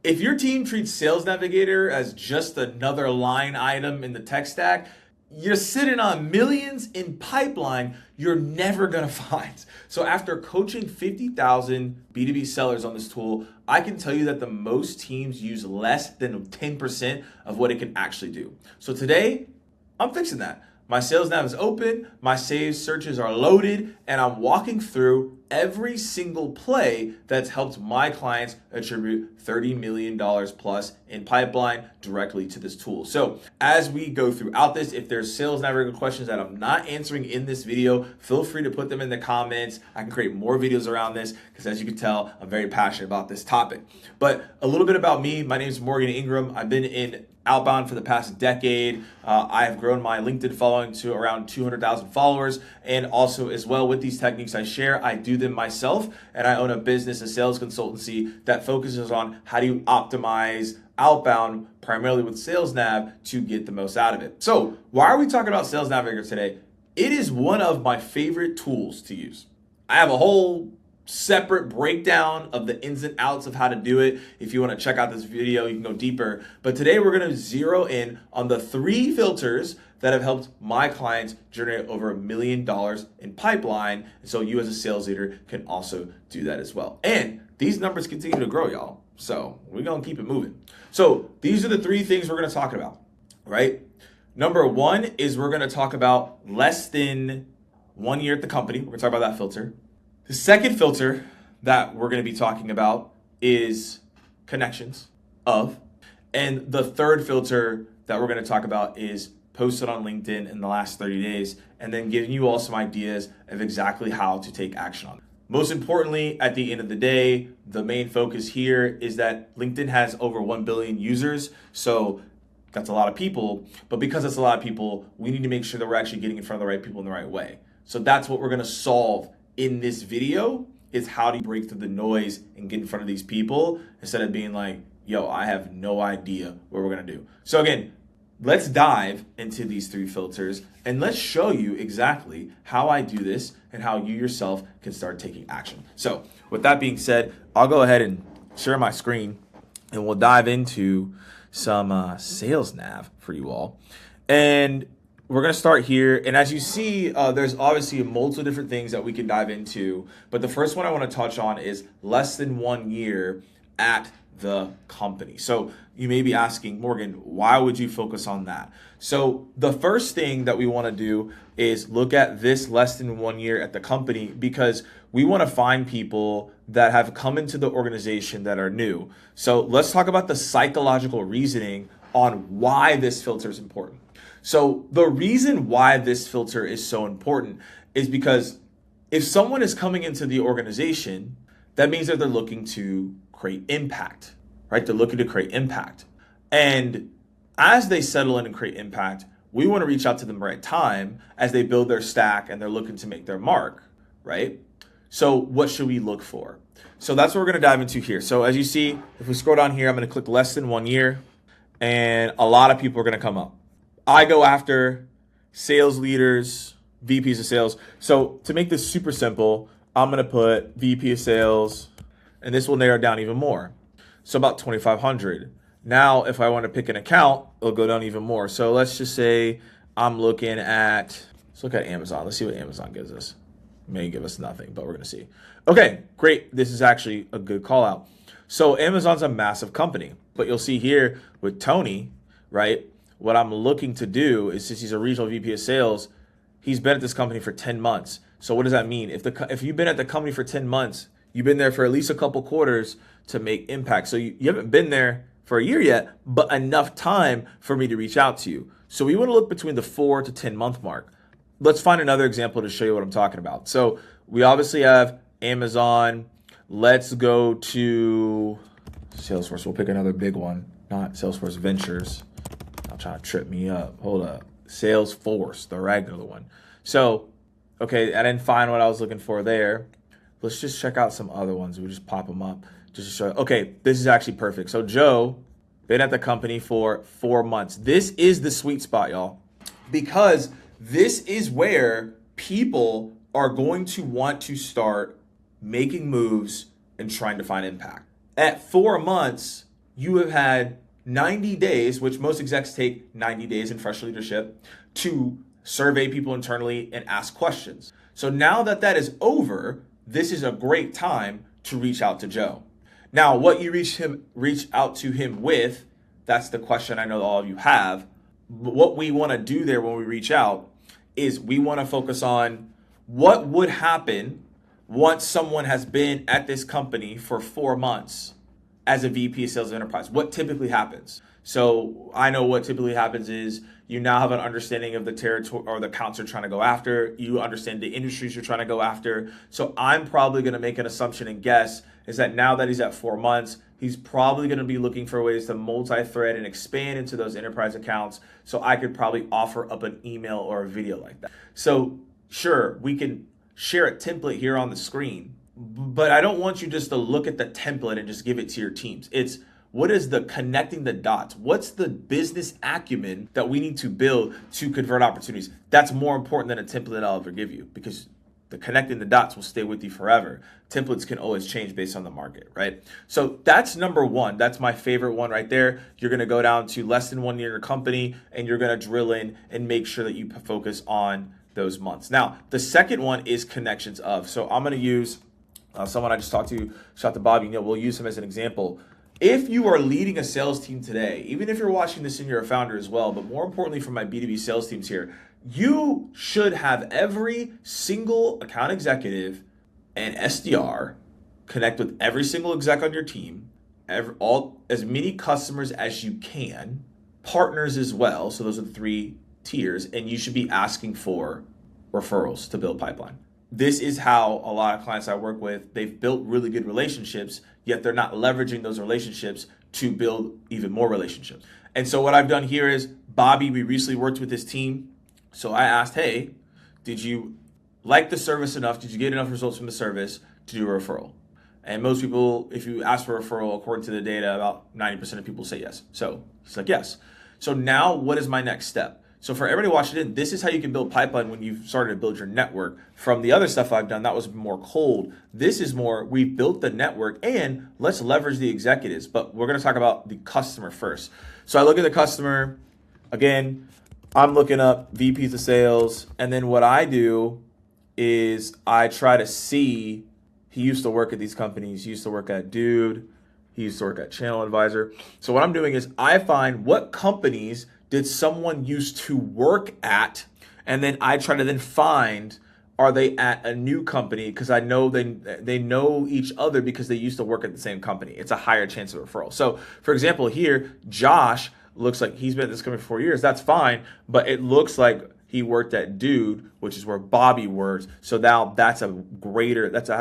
If your team treats Sales Navigator as just another line item in the tech stack, you're sitting on millions in pipeline you're never gonna find. So after coaching 50,000 B2B sellers on this tool, I can tell you that the most teams use less than 10% of what it can actually do. So today, I'm fixing that. My sales nav is open, my saved searches are loaded, and I'm walking through every single play that's helped my clients attribute $30 million plus in pipeline directly to this tool. So as we go throughout this, if there's sales navigator questions that I'm not answering in this video, feel free to put them in the comments. I can create more videos around this because, as you can tell, I'm very passionate about this topic. But a little bit about me. My name is Morgan Ingram. I've been in Outbound for the past decade. I have grown my LinkedIn following to around 200,000 followers. And also as well, with these techniques I share, I do them myself. And I own a business, a sales consultancy that focuses on how do you optimize outbound, primarily with Sales Nav, to get the most out of it. So why are we talking about Sales Navigator today? It is one of my favorite tools to use. I have a whole separate breakdown of the ins and outs of how to do it. If you want to check out this video, you can go deeper. But today we're going to zero in on the 3 filters that have helped my clients generate over $1 million in pipeline. And so you as a sales leader can also do that as well. And these numbers continue to grow, y'all. So we're going to keep it moving. So these are the 3 things we're going to talk about, right? Number 1 is we're going to talk about less than 1 year at the company. We're going to talk about that filter. The second filter that we're going to be talking about is connections of. And the third filter that we're going to talk about is posted on LinkedIn in the last 30 days, and then giving you all some ideas of exactly how to take action on it. Most importantly, at the end of the day, the main focus here is that LinkedIn has over 1 billion users. So that's a lot of people, but because it's a lot of people, we need to make sure that we're actually getting in front of the right people in the right way. So that's what we're going to solve in this video, is how do you break through the noise and get in front of these people instead of being like, yo, I have no idea what we're gonna do. So again, let's dive into these 3 filters and let's show you exactly how I do this and how you yourself can start taking action. So with that being said, I'll go ahead and share my screen and we'll dive into some sales nav for you all. And we're going to start here. And as you see, there's obviously multiple different things that we can dive into. But the first one I want to touch on is less than 1 year at the company. So you may be asking, Morgan, why would you focus on that? So the first thing that we want to do is look at this less than 1 year at the company, because we want to find people that have come into the organization that are new. So let's talk about the psychological reasoning on why this filter is important. So the reason why this filter is so important is because if someone is coming into the organization, that means that they're looking to create impact, right? They're looking to create impact. And as they settle in and create impact, we want to reach out to them right time as they build their stack and they're looking to make their mark, right? So what should we look for? So that's what we're going to dive into here. So as you see, if we scroll down here, I'm going to click less than 1 year, and a lot of people are going to come up. I go after sales leaders, VPs of sales. So to make this super simple, I'm going to put VP of sales, and this will narrow down even more. So about 2,500. Now, if I want to pick an account, it'll go down even more. So let's just say I'm looking at, let's look at Amazon. Let's see what Amazon gives us. It may give us nothing, but we're going to see. Okay, great. This is actually a good call out. So Amazon's a massive company, but you'll see here with Tony, right? What I'm looking to do is, since he's a regional VP of sales, he's been at this company for 10 months. So what does that mean? If you've been at the company for 10 months, you've been there for at least a couple quarters to make impact. So you haven't been there for a year yet, but enough time for me to reach out to you. So we want to look between the 4 to 10 month mark. Let's find another example to show you what I'm talking about. So we obviously have Amazon. Let's go to Salesforce. We'll pick another big one, not Salesforce Ventures. I'm trying to trip me up. Hold up. Salesforce, the regular one. So, okay, I didn't find what I was looking for there. Let's just check out some other ones. We'll just pop them up just to show. Okay, this is actually perfect. So Joe, been at the company for 4 months. This is the sweet spot, y'all, because this is where people are going to want to start making moves and trying to find impact. At 4 months, you have had 90 days, which most execs take 90 days in fresh leadership, to survey people internally and ask questions. So now that that is over, this is a great time to reach out to Joe. Now, what you reach out to him with, that's the question I know all of you have. But what we want to do there when we reach out is we want to focus on what would happen once someone has been at this company for 4 months as a VP of Sales Enterprise. What typically happens? So I know what typically happens is you now have an understanding of the territory or the accounts you're trying to go after. You understand the industries you're trying to go after. So I'm probably going to make an assumption and guess is that now that he's at 4 months, he's probably going to be looking for ways to multi-thread and expand into those enterprise accounts. So I could probably offer up an email or a video like that. So sure, we can share a template here on the screen, but I don't want you just to look at the template and just give it to your teams. It's what is the connecting the dots? What's the business acumen that we need to build to convert opportunities? That's more important than a template I'll ever give you, because the connecting the dots will stay with you forever. Templates can always change based on the market, right? So that's number one. That's my favorite one right there. You're going to go down to less than 1 year in your company, and you're going to drill in and make sure that you focus on those months. Now, the second one is connections of. So I'm going to use someone I just talked to, shout out to Bobby. We'll use him as an example. If you are leading a sales team today, even if you're watching this and you're a founder as well, but more importantly for my B2B sales teams here, you should have every single account executive and SDR connect with every single exec on your team, as many customers as you can, partners as well. So those are the 3 tiers, and you should be asking for referrals to build pipeline. This is how a lot of clients I work with, they've built really good relationships, yet they're not leveraging those relationships to build even more relationships. And so what I've done here is, Bobby, we recently worked with his team. So I asked, hey, did you like the service enough? Did you get enough results from the service to do a referral? And most people, if you ask for a referral, according to the data, about 90% of people say yes. So he's like, yes. So now what is my next step? So for everybody watching in, this is how you can build pipeline when you've started to build your network. From the other stuff I've done, that was more cold. This is more, we've built the network and let's leverage the executives. But we're going to talk about the customer first. So I look at the customer. Again, I'm looking up VPs of sales. And then what I do is I try to see, he used to work at these companies. He used to work at Dude. He used to work at Channel Advisor. So what I'm doing is I find what companies did someone used to work at, and then I try to then find, are they at a new company? Because I know they know each other because they used to work at the same company. It's a higher chance of referral. So for example, here, Josh looks like he's been at this company for 4 years. That's fine, but it looks like he worked at Dude, which is where Bobby works. So now I have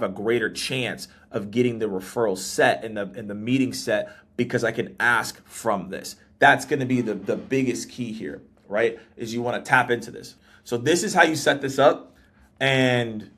a greater chance of getting the referral set and the meeting set because I can ask from this. That's going to be the biggest key here, right? Is you want to tap into this. So this is how you set this up. And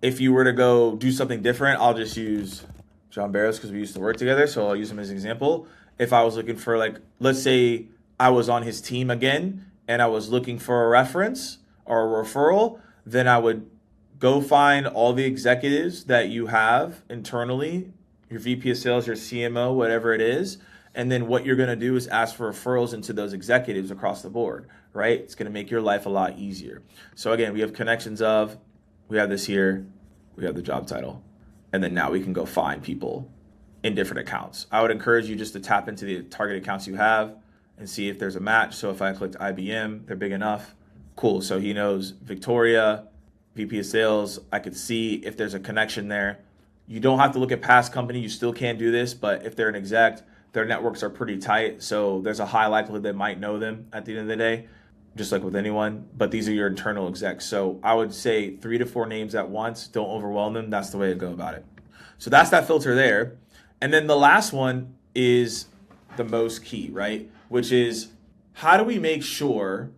if you were to go do something different, I'll just use John Barrows because we used to work together. So I'll use him as an example. If I was looking for, like, let's say I was on his team again and I was looking for a reference or a referral, then I would go find all the executives that you have internally, your VP of sales, your CMO, whatever it is. And then what you're going to do is ask for referrals into those executives across the board, right? It's going to make your life a lot easier. So again, we have connections of, we have this here, we have the job title, and then now we can go find people in different accounts. I would encourage you just to tap into the target accounts you have and see if there's a match. So if I clicked IBM, they're big enough. Cool. So he knows Victoria, VP of sales. I could see if there's a connection there. You don't have to look at past company. You still can do this, but if they're an exec, their networks are pretty tight, so there's a high likelihood they might know them at the end of the day, just like with anyone, but these are your internal execs. So I would say 3 to 4 names at once. Don't overwhelm them. That's the way to go about it. So that's that filter there. And then the last one is the most key, right? Which is, how do we make sure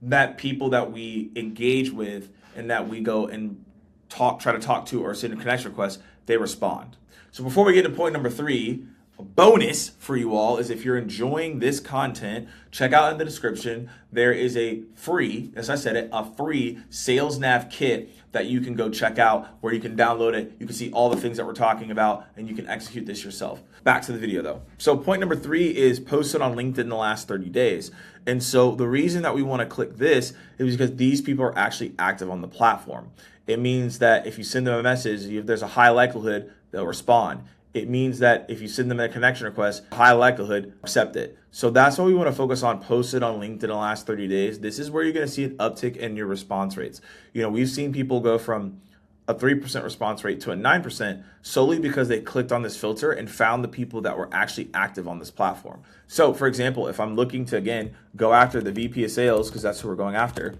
that people that we engage with and that we go and try to talk to or send a connection request, they respond? So before we get to point number 3, bonus for you all is if you're enjoying this content, check out in the description. There is a free, as I said it, a free Sales Nav Kit that you can go check out where you can download it. You can see all the things that we're talking about and you can execute this yourself. Back to the video though. So point number 3 is posted on LinkedIn in the last 30 days. And so the reason that we want to click this is because these people are actually active on the platform. It means that if you send them a message, there's a high likelihood they'll respond. It means that if you send them a connection request, high likelihood accept it. So that's why we want to focus on posted on LinkedIn in the last 30 days. This is where you're going to see an uptick in your response rates. We've seen people go from a 3% response rate to a 9% solely because they clicked on this filter and found the people that were actually active on this platform. So for example, if I'm looking to, again, go after the VP of sales, because that's who we're going after,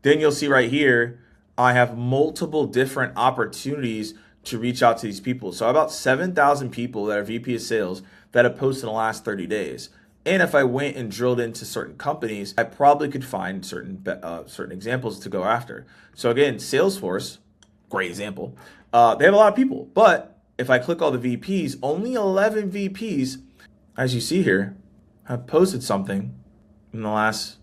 then you'll see right here, I have multiple different opportunities to reach out to these people. So about 7,000 people that are VP of sales that have posted in the last 30 days. And if I went and drilled into certain companies, I probably could find certain examples to go after. So again, Salesforce, great example. They have a lot of people, but if I click all the VPs, only 11 VPs, as you see here, have posted something in the last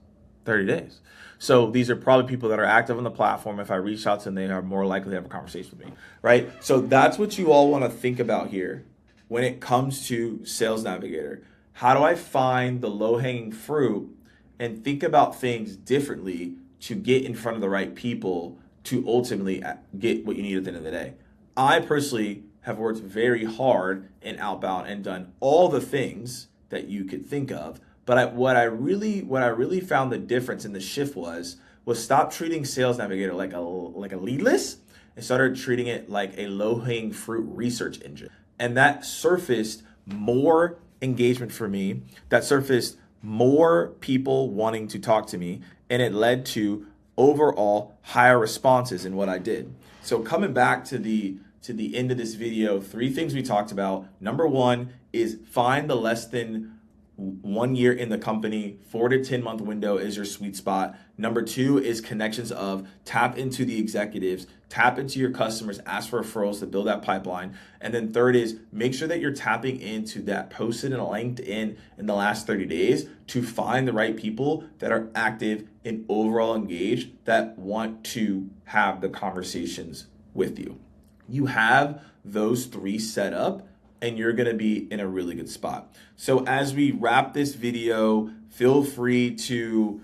30 days. So these are probably people that are active on the platform. If I reach out to them, they are more likely to have a conversation with me, right? So that's what you all want to think about here when it comes to Sales Navigator. How do I find the low-hanging fruit and think about things differently to get in front of the right people to ultimately get what you need at the end of the day? I personally have worked very hard in Outbound and done all the things that you could think of. But what I really found the difference in the shift was stop treating Sales Navigator like a lead list and started treating it like a low-hanging fruit research engine. And that surfaced more engagement for me. That surfaced more people wanting to talk to me, and it led to overall higher responses in what I did. So coming back to the end of this video, 3 things we talked about. Number 1 is find the less than 1 year in the company, 4 to 10 month window is your sweet spot. Number 2 is connections of tap into the executives, tap into your customers, ask for referrals to build that pipeline. And then 3rd is make sure that you're tapping into that posted in LinkedIn in the last 30 days to find the right people that are active and overall engaged that want to have the conversations with you. You have those 3 set up, and you're gonna be in a really good spot. So as we wrap this video, feel free to,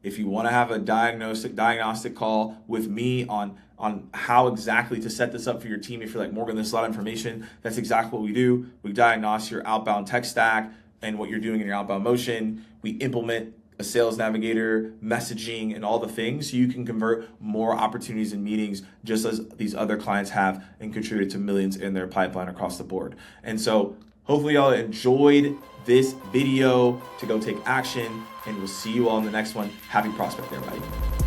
if you wanna have a diagnostic call with me on how exactly to set this up for your team. If you're like, Morgan, there's a lot of information, that's exactly what we do. We diagnose your outbound tech stack and what you're doing in your outbound motion. We implement a Sales Navigator, messaging, and all the things so you can convert more opportunities and meetings just as these other clients have and contributed to millions in their pipeline across the board. And so hopefully y'all enjoyed this video to go take action, and we'll see you all in the next one. Happy prospecting, everybody.